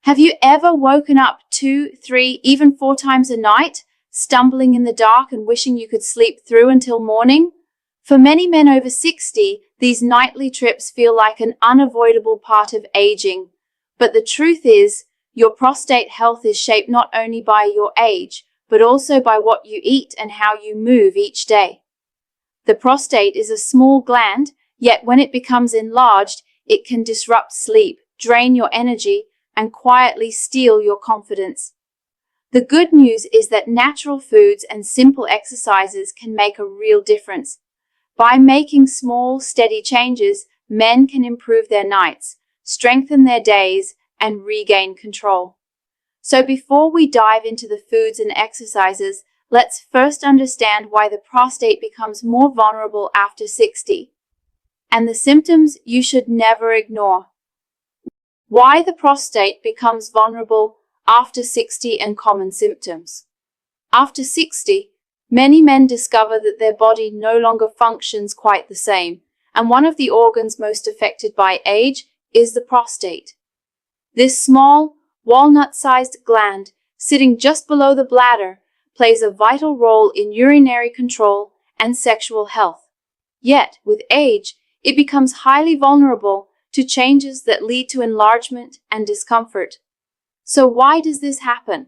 Have you ever woken up 2, 3, even 4 times a night, stumbling in the dark and wishing you could sleep through until morning? For many men over 60, these nightly trips feel like an unavoidable part of aging. But the truth is, your prostate health is shaped not only by your age, but also by what you eat and how you move each day. The prostate is a small gland, yet when it becomes enlarged, it can disrupt sleep, drain your energy, and quietly steal your confidence. The good news is that natural foods and simple exercises can make a real difference. By making small, steady changes, men can improve their nights, strengthen their days, and regain control. So before we dive into the foods and exercises, let's first understand why the prostate becomes more vulnerable after 60, and the symptoms you should never ignore. Why the prostate becomes vulnerable after 60 and common symptoms. After 60, many men discover that their body no longer functions quite the same, and one of the organs most affected by age is the prostate. This small, walnut-sized gland, sitting just below the bladder, plays a vital role in urinary control and sexual health. Yet, with age, it becomes highly vulnerable to changes that lead to enlargement and discomfort. So why does this happen?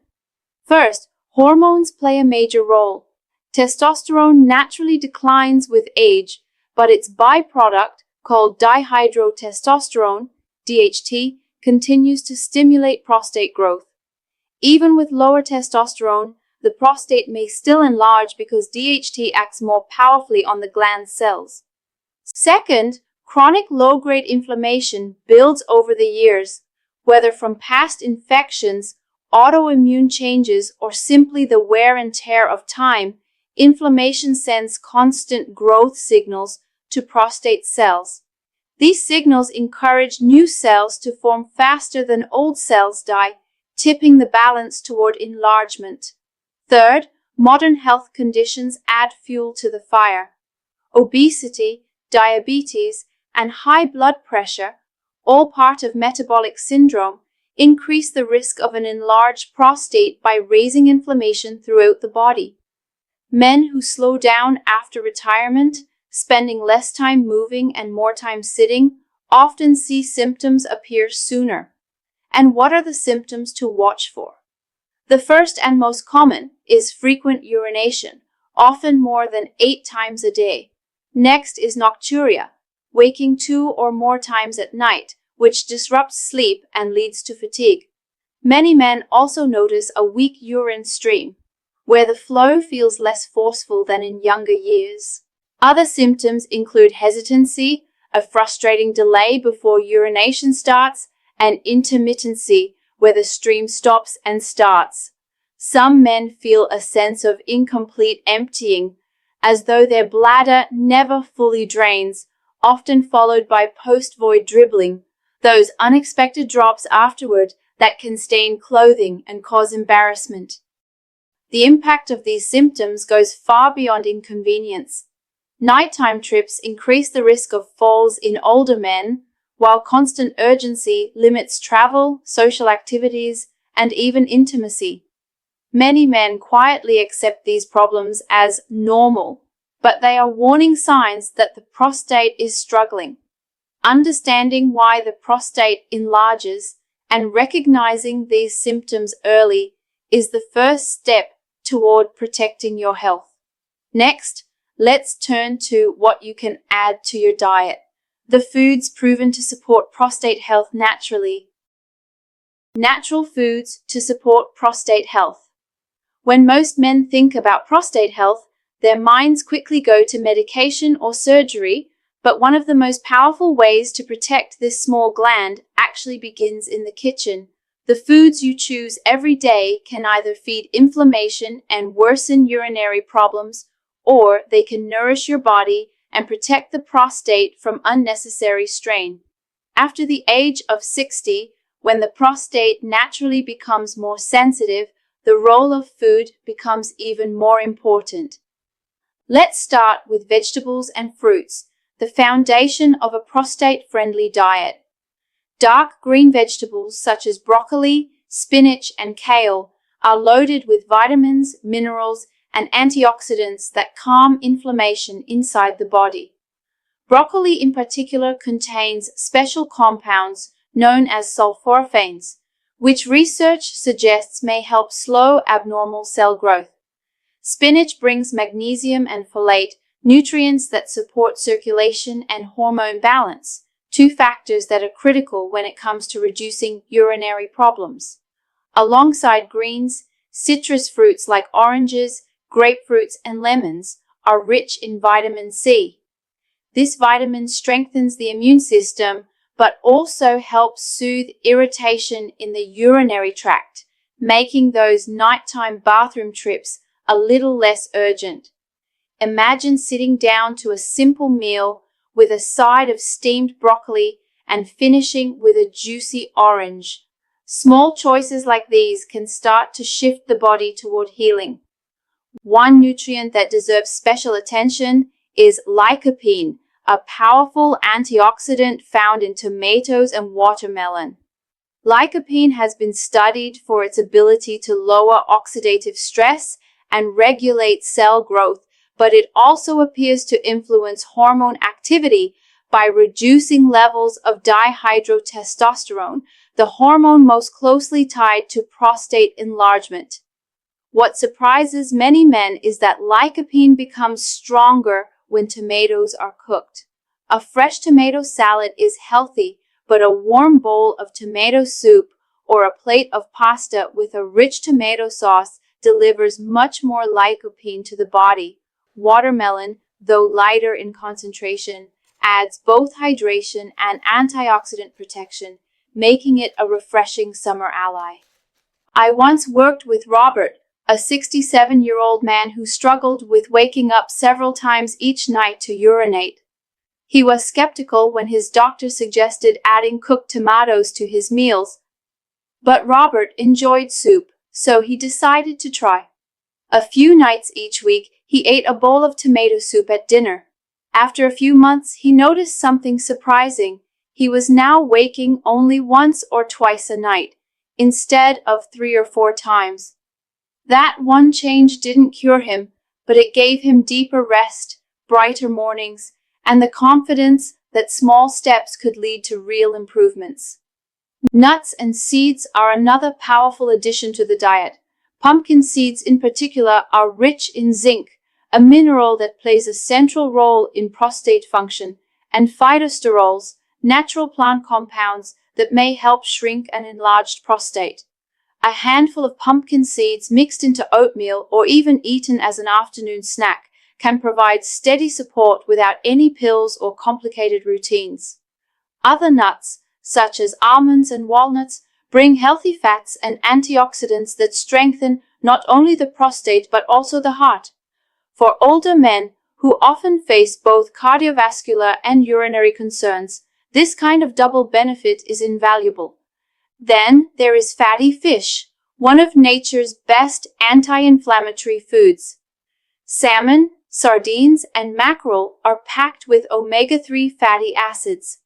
First, hormones play a major role. Testosterone naturally declines with age, but its byproduct, called dihydrotestosterone, DHT, continues to stimulate prostate growth. Even with lower testosterone, the prostate may still enlarge because DHT acts more powerfully on the gland cells. Second, chronic low-grade inflammation builds over the years, whether from past infections, autoimmune changes, or simply the wear and tear of time. Inflammation sends constant growth signals to prostate cells. These signals encourage new cells to form faster than old cells die, tipping the balance toward enlargement. Third, modern health conditions add fuel to the fire. Obesity, diabetes, and high blood pressure, all part of metabolic syndrome, increase the risk of an enlarged prostate by raising inflammation throughout the body. Men who slow down after retirement, spending less time moving and more time sitting, often see symptoms appear sooner. And what are the symptoms to watch for? The first and most common is frequent urination, often more than 8 times a day. Next is nocturia, waking 2 or more times at night, which disrupts sleep and leads to fatigue. Many men also notice a weak urine stream, where the flow feels less forceful than in younger years. Other symptoms include hesitancy, a frustrating delay before urination starts, and intermittency, where the stream stops and starts. Some men feel a sense of incomplete emptying, as though their bladder never fully drains, often followed by post-void dribbling, those unexpected drops afterward that can stain clothing and cause embarrassment. The impact of these symptoms goes far beyond inconvenience. Nighttime trips increase the risk of falls in older men, while constant urgency limits travel, social activities, and even intimacy. Many men quietly accept these problems as normal, but they are warning signs that the prostate is struggling. Understanding why the prostate enlarges and recognizing these symptoms early is the first step toward protecting your health. Next, let's turn to what you can add to your diet. The foods proven to support prostate health naturally. Natural foods to support prostate health. When most men think about prostate health, their minds quickly go to medication or surgery, but one of the most powerful ways to protect this small gland actually begins in the kitchen. The foods you choose every day can either feed inflammation and worsen urinary problems, or they can nourish your body and protect the prostate from unnecessary strain. After the age of 60, when the prostate naturally becomes more sensitive, the role of food becomes even more important. Let's start with vegetables and fruits, the foundation of a prostate-friendly diet. Dark green vegetables such as broccoli, spinach, and kale are loaded with vitamins, minerals, and antioxidants that calm inflammation inside the body. Broccoli in particular contains special compounds known as sulforaphanes, which research suggests may help slow abnormal cell growth. Spinach brings magnesium and folate, nutrients that support circulation and hormone balance, two factors that are critical when it comes to reducing urinary problems. Alongside greens, citrus fruits like oranges, grapefruits, and lemons are rich in vitamin C. This vitamin strengthens the immune system, but also helps soothe irritation in the urinary tract, making those nighttime bathroom trips a little less urgent. Imagine sitting down to a simple meal with a side of steamed broccoli and finishing with a juicy orange. Small choices like these can start to shift the body toward healing. One nutrient that deserves special attention is lycopene, a powerful antioxidant found in tomatoes and watermelon. Lycopene has been studied for its ability to lower oxidative stress and regulate cell growth, but it also appears to influence hormone activity by reducing levels of dihydrotestosterone, the hormone most closely tied to prostate enlargement. What surprises many men is that lycopene becomes stronger when tomatoes are cooked. A fresh tomato salad is healthy, but a warm bowl of tomato soup or a plate of pasta with a rich tomato sauce delivers much more lycopene to the body. Watermelon, though lighter in concentration, adds both hydration and antioxidant protection, making it a refreshing summer ally. I once worked with Robert, a 67-year-old man who struggled with waking up several times each night to urinate. He was skeptical when his doctor suggested adding cooked tomatoes to his meals, but Robert enjoyed soup, so he decided to try. A few nights each week, he ate a bowl of tomato soup at dinner. After a few months, he noticed something surprising. He was now waking only once or twice a night, instead of 3 or 4 times. That one change didn't cure him, but it gave him deeper rest, brighter mornings, and the confidence that small steps could lead to real improvements. Nuts and seeds are another powerful addition to the diet. Pumpkin seeds in particular are rich in zinc, a mineral that plays a central role in prostate function, and phytosterols, natural plant compounds that may help shrink an enlarged prostate. A handful of pumpkin seeds mixed into oatmeal or even eaten as an afternoon snack can provide steady support without any pills or complicated routines. Other nuts, such as almonds and walnuts, bring healthy fats and antioxidants that strengthen not only the prostate but also the heart. For older men who often face both cardiovascular and urinary concerns, this kind of double benefit is invaluable. Then there is fatty fish, one of nature's best anti-inflammatory foods. Salmon, sardines, and mackerel are packed with omega-3 fatty acids.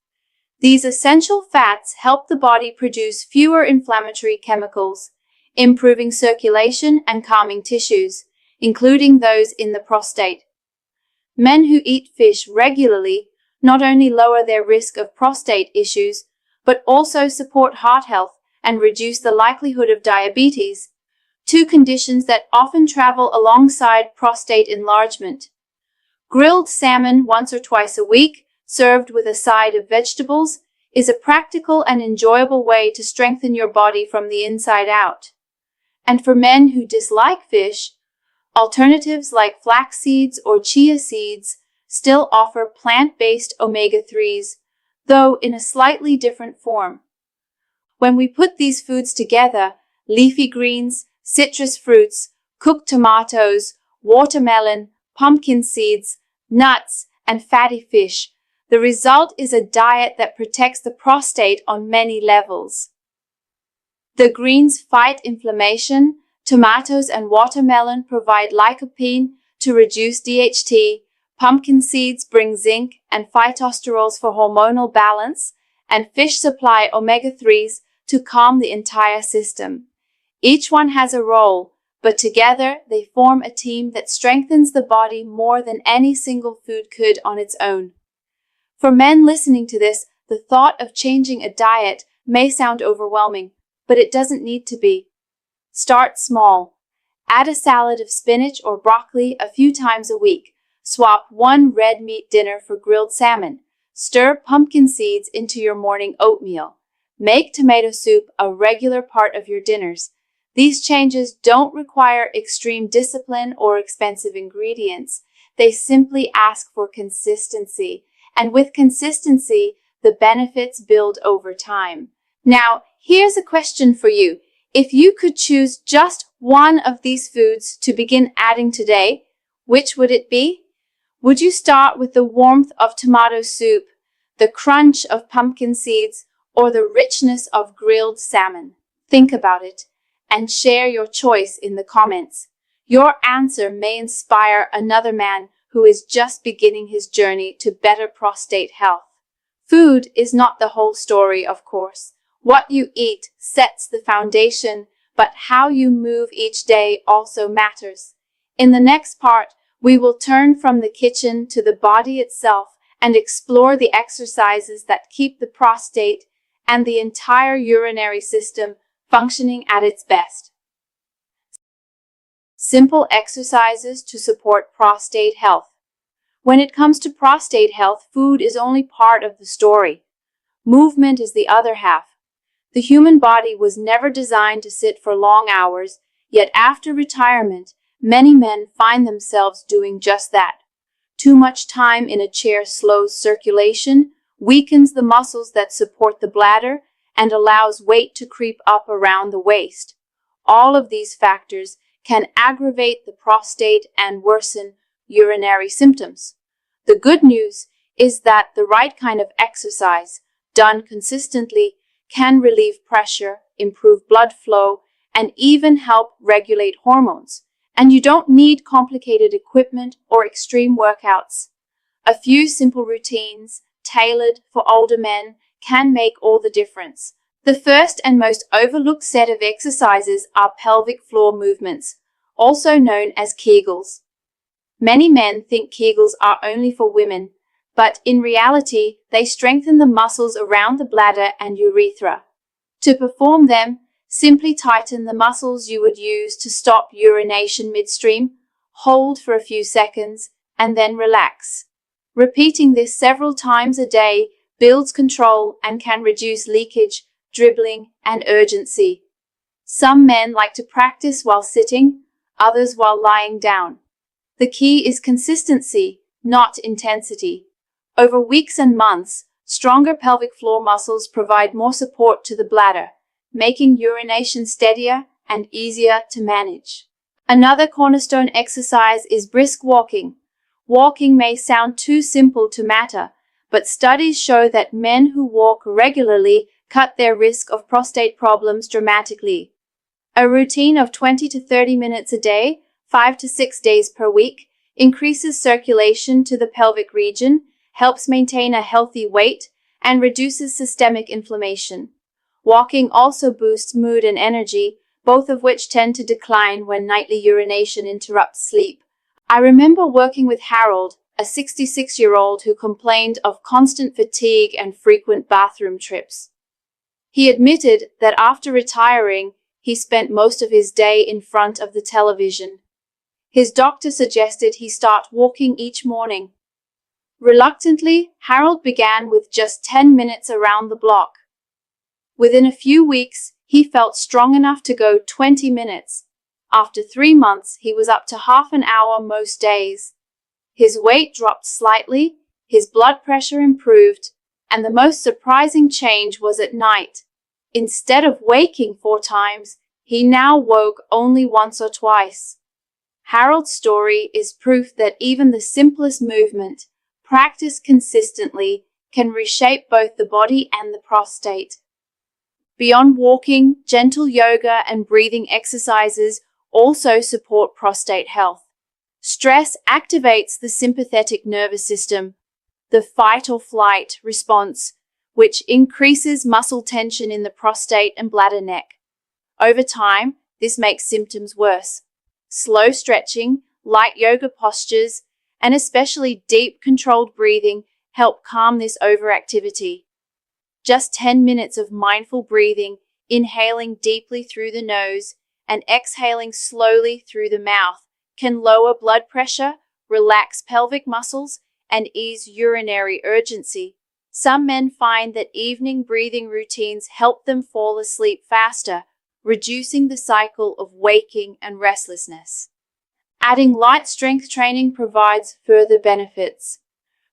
These essential fats help the body produce fewer inflammatory chemicals, improving circulation and calming tissues, including those in the prostate. Men who eat fish regularly not only lower their risk of prostate issues, but also support heart health and reduce the likelihood of diabetes, two conditions that often travel alongside prostate enlargement. Grilled salmon once or twice a week, served with a side of vegetables, is a practical and enjoyable way to strengthen your body from the inside out. And for men who dislike fish, alternatives like flax seeds or chia seeds still offer plant-based omega-3s, though in a slightly different form. When we put these foods together, leafy greens, citrus fruits, cooked tomatoes, watermelon, pumpkin seeds, nuts, and fatty fish, the result is a diet that protects the prostate on many levels. The greens fight inflammation, tomatoes and watermelon provide lycopene to reduce DHT, pumpkin seeds bring zinc and phytosterols for hormonal balance, and fish supply omega-3s to calm the entire system. Each one has a role, but together they form a team that strengthens the body more than any single food could on its own. For men listening to this, the thought of changing a diet may sound overwhelming, but it doesn't need to be. Start small. Add a salad of spinach or broccoli a few times a week. Swap one red meat dinner for grilled salmon. Stir pumpkin seeds into your morning oatmeal. Make tomato soup a regular part of your dinners. These changes don't require extreme discipline or expensive ingredients. They simply ask for consistency. And with consistency, the benefits build over time. Now, here's a question for you. If you could choose just one of these foods to begin adding today, which would it be? Would you start with the warmth of tomato soup, the crunch of pumpkin seeds, or the richness of grilled salmon? Think about it and share your choice in the comments. Your answer may inspire another man who is just beginning his journey to better prostate health. Food is not the whole story, of course. What you eat sets the foundation, but how you move each day also matters. In the next part, we will turn from the kitchen to the body itself and explore the exercises that keep the prostate and the entire urinary system functioning at its best. Simple exercises to support prostate health. When it comes to prostate health, food is only part of the story. Movement is the other half. The human body was never designed to sit for long hours, yet after retirement, many men find themselves doing just that. Too much time in a chair slows circulation, weakens the muscles that support the bladder, and allows weight to creep up around the waist. All of these factors can aggravate the prostate and worsen urinary symptoms. The good news is that the right kind of exercise, done consistently, can relieve pressure, improve blood flow, and even help regulate hormones. And you don't need complicated equipment or extreme workouts. A few simple routines, tailored for older men, can make all the difference. The first and most overlooked set of exercises are pelvic floor movements, also known as Kegels. Many men think Kegels are only for women, but in reality, they strengthen the muscles around the bladder and urethra. To perform them, simply tighten the muscles you would use to stop urination midstream, hold for a few seconds, and then relax. Repeating this several times a day builds control and can reduce leakage, dribbling, and urgency. Some men like to practice while sitting, others while lying down. The key is consistency, not intensity. Over weeks and months, stronger pelvic floor muscles provide more support to the bladder, making urination steadier and easier to manage. Another cornerstone exercise is brisk walking. Walking may sound too simple to matter, but studies show that men who walk regularly cut their risk of prostate problems dramatically. A routine of 20 to 30 minutes a day, 5 to 6 days per week, increases circulation to the pelvic region, helps maintain a healthy weight, and reduces systemic inflammation. Walking also boosts mood and energy, both of which tend to decline when nightly urination interrupts sleep. I remember working with Harold, a 66-year-old who complained of constant fatigue and frequent bathroom trips. He admitted that after retiring, he spent most of his day in front of the television. His doctor suggested he start walking each morning. Reluctantly, Harold began with just 10 minutes around the block. Within a few weeks, he felt strong enough to go 20 minutes. After 3 months, he was up to half an hour most days. His weight dropped slightly, his blood pressure improved, and the most surprising change was at night. Instead of waking 4 times, he now woke only once or twice. Harold's story is proof that even the simplest movement, practiced consistently, can reshape both the body and the prostate. Beyond walking, gentle yoga and breathing exercises also support prostate health. Stress activates the sympathetic nervous system, the fight or flight response, which increases muscle tension in the prostate and bladder neck. Over time, this makes symptoms worse. Slow stretching, light yoga postures, and especially deep controlled breathing help calm this overactivity. Just 10 minutes of mindful breathing, inhaling deeply through the nose and exhaling slowly through the mouth, can lower blood pressure, relax pelvic muscles, and ease urinary urgency. Some men find that evening breathing routines help them fall asleep faster, reducing the cycle of waking and restlessness. Adding light strength training provides further benefits.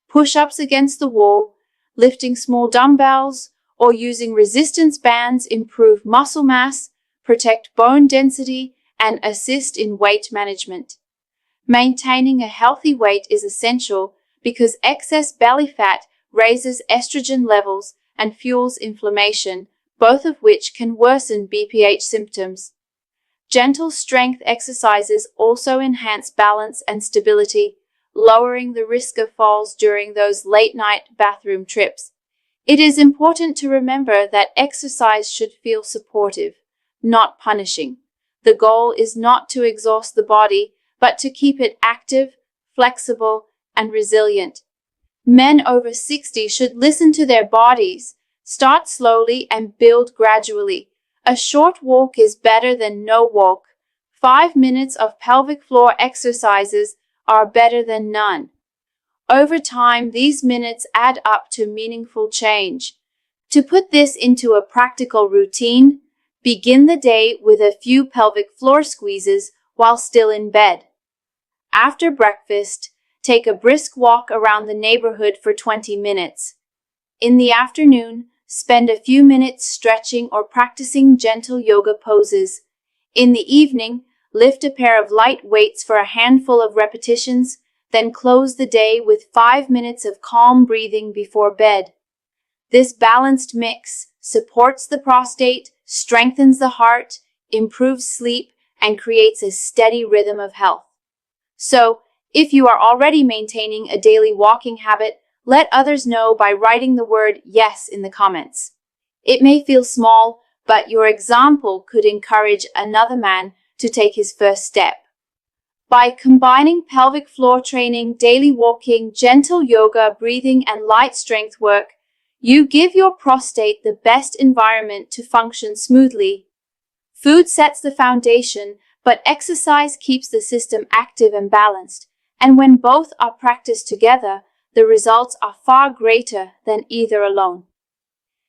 Push-ups against the wall, lifting small dumbbells, or using resistance bands improve muscle mass, protect bone density, and assist in weight management. Maintaining a healthy weight is essential because excess belly fat raises estrogen levels and fuels inflammation, both of which can worsen BPH symptoms. Gentle strength exercises also enhance balance and stability, lowering the risk of falls during those late-night bathroom trips. It is important to remember that exercise should feel supportive, not punishing. The goal is not to exhaust the body, but to keep it active, flexible, and resilient. Men over 60 should listen to their bodies, start slowly and build gradually. A short walk is better than no walk. 5 minutes of pelvic floor exercises are better than none. Over time, these minutes add up to meaningful change. To put this into a practical routine, begin the day with a few pelvic floor squeezes while still in bed. After breakfast, take a brisk walk around the neighborhood for 20 minutes. In the afternoon, spend a few minutes stretching or practicing gentle yoga poses. In the evening, lift a pair of light weights for a handful of repetitions, then close the day with 5 minutes of calm breathing before bed. This balanced mix supports the prostate, strengthens the heart, improves sleep, and creates a steady rhythm of health. So, if you are already maintaining a daily walking habit, let others know by writing the word yes in the comments. It may feel small, but your example could encourage another man to take his first step. By combining pelvic floor training, daily walking, gentle yoga, breathing, and light strength work, you give your prostate the best environment to function smoothly. Food sets the foundation, but exercise keeps the system active and balanced, and when both are practiced together, the results are far greater than either alone.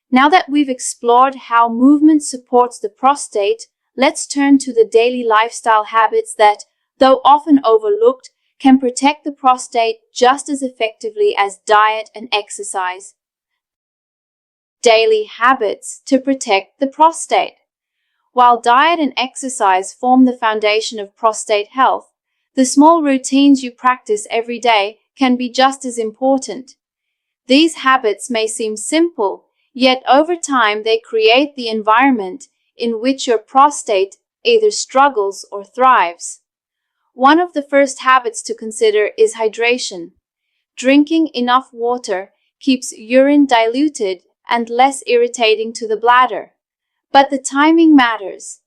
Now that we've explored how movement supports the prostate, let's turn to the daily lifestyle habits that, though often overlooked, can protect the prostate just as effectively as diet and exercise. Daily habits to protect the prostate. While diet and exercise form the foundation of prostate health, the small routines you practice every day can be just as important. These habits may seem simple, yet over time they create the environment in which your prostate either struggles or thrives. One of the first habits to consider is hydration. Drinking enough water keeps urine diluted and less irritating to the bladder. But the timing matters.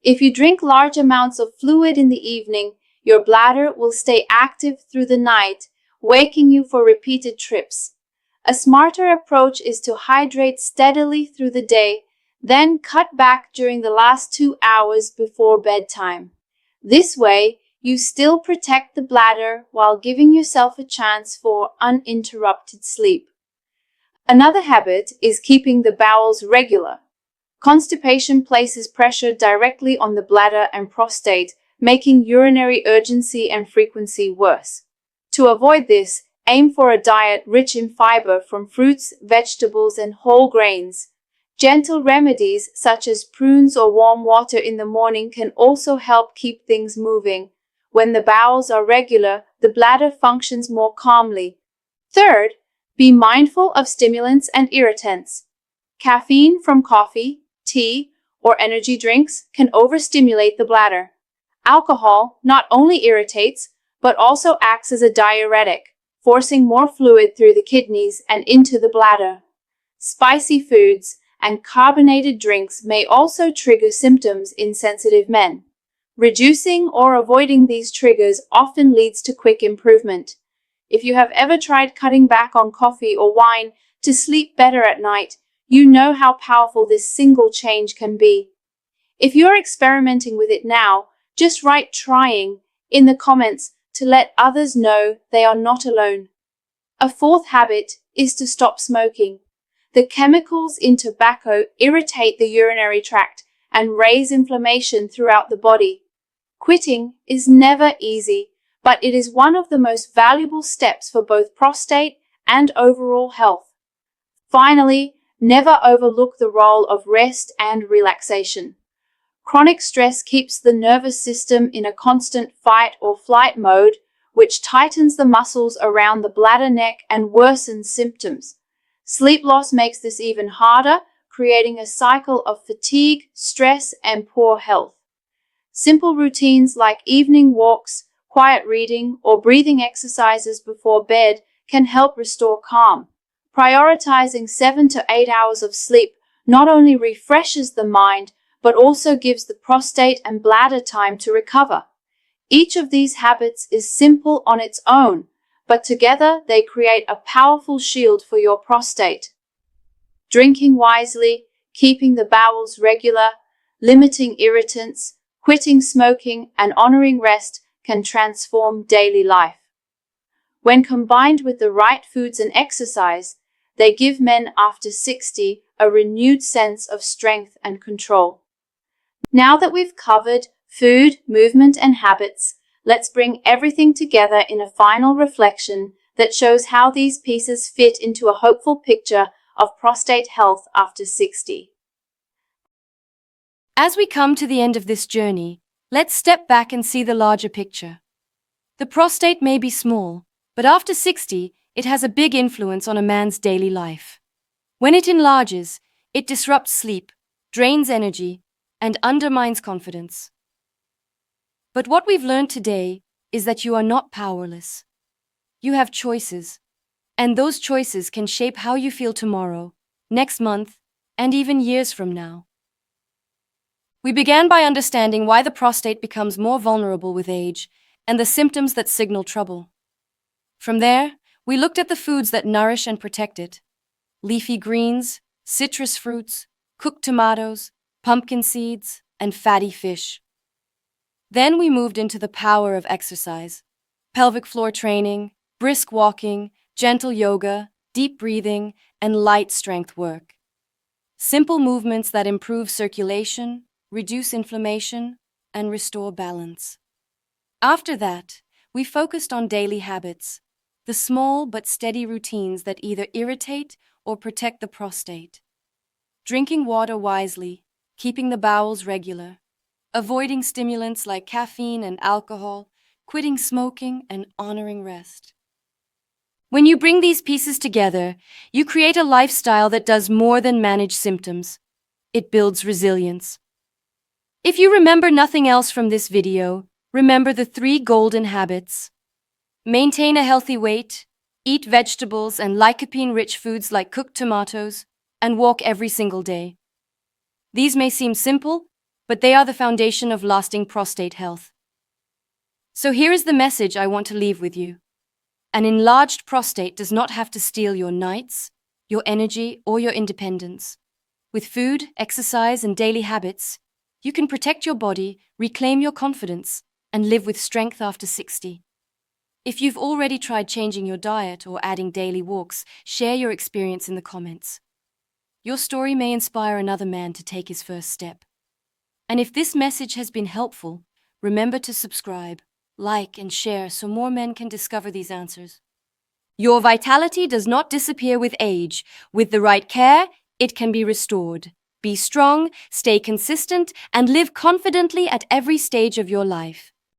If you drink large amounts of fluid in the evening, your bladder will stay active through the night, waking you for repeated trips. A smarter approach is to hydrate steadily through the day, then cut back during the last 2 hours before bedtime. This way, you still protect the bladder while giving yourself a chance for uninterrupted sleep. Another habit is keeping the bowels regular. Constipation places pressure directly on the bladder and prostate, making urinary urgency and frequency worse. To avoid this, aim for a diet rich in fiber from fruits, vegetables, and whole grains. Gentle remedies such as prunes or warm water in the morning can also help keep things moving. When the bowels are regular, the bladder functions more calmly. Third, be mindful of stimulants and irritants. Caffeine from coffee, tea, or energy drinks can overstimulate the bladder. Alcohol not only irritates, but also acts as a diuretic, forcing more fluid through the kidneys and into the bladder. spicy foods, and carbonated drinks may also trigger symptoms in sensitive men. Reducing or avoiding these triggers often leads to quick improvement. If you have ever tried cutting back on coffee or wine to sleep better at night, you know how powerful this single change can be. If you're experimenting with it now, just write "trying" in the comments to let others know they are not alone. A fourth habit is to stop smoking. The chemicals in tobacco irritate the urinary tract and raise inflammation throughout the body. Quitting is never easy, but it is one of the most valuable steps for both prostate and overall health. Finally, never overlook the role of rest and relaxation. Chronic stress keeps the nervous system in a constant fight or flight mode, which tightens the muscles around the bladder neck and worsens symptoms. Sleep loss makes this even harder, creating a cycle of fatigue, stress, and poor health. Simple routines like evening walks, quiet reading, or breathing exercises before bed can help restore calm. Prioritizing 7 to 8 hours of sleep not only refreshes the mind, but also gives the prostate and bladder time to recover. Each of these habits is simple on its own, but together they create a powerful shield for your prostate. Drinking wisely, keeping the bowels regular, limiting irritants, quitting smoking, and honoring rest can transform daily life. When combined with the right foods and exercise, they give men after 60 a renewed sense of strength and control. Now that we've covered food, movement, and habits, let's bring everything together in a final reflection that shows how these pieces fit into a hopeful picture of prostate health after 60. As we come to the end of this journey, let's step back and see the larger picture. The prostate may be small, but after 60, it has a big influence on a man's daily life. When it enlarges, it disrupts sleep, drains energy, and undermines confidence. But what we've learned today is that you are not powerless. You have choices, and those choices can shape how you feel tomorrow, next month, and even years from now. We began by understanding why the prostate becomes more vulnerable with age and the symptoms that signal trouble. From there, we looked at the foods that nourish and protect it: leafy greens, citrus fruits, cooked tomatoes, pumpkin seeds, and fatty fish. Then we moved into the power of exercise: pelvic floor training, brisk walking, gentle yoga, deep breathing, and light strength work. Simple movements that improve circulation, reduce inflammation, and restore balance. After that, we focused on daily habits, the small but steady routines that either irritate or protect the prostate. Drinking water wisely, keeping the bowels regular, avoiding stimulants like caffeine and alcohol, quitting smoking, and honoring rest. When you bring these pieces together, you create a lifestyle that does more than manage symptoms. It builds resilience. If you remember nothing else from this video, remember the 3 golden habits. Maintain a healthy weight, eat vegetables and lycopene-rich foods like cooked tomatoes, and walk every single day. These may seem simple, but they are the foundation of lasting prostate health. So here is the message I want to leave with you. An enlarged prostate does not have to steal your nights, your energy, or your independence. With food, exercise, and daily habits, you can protect your body, reclaim your confidence, and live with strength after 60. If you've already tried changing your diet or adding daily walks, share your experience in the comments. Your story may inspire another man to take his first step. And if this message has been helpful, remember to subscribe, like, and share so more men can discover these answers. Your vitality does not disappear with age. With the right care, it can be restored. Be strong, stay consistent, and live confidently at every stage of your life.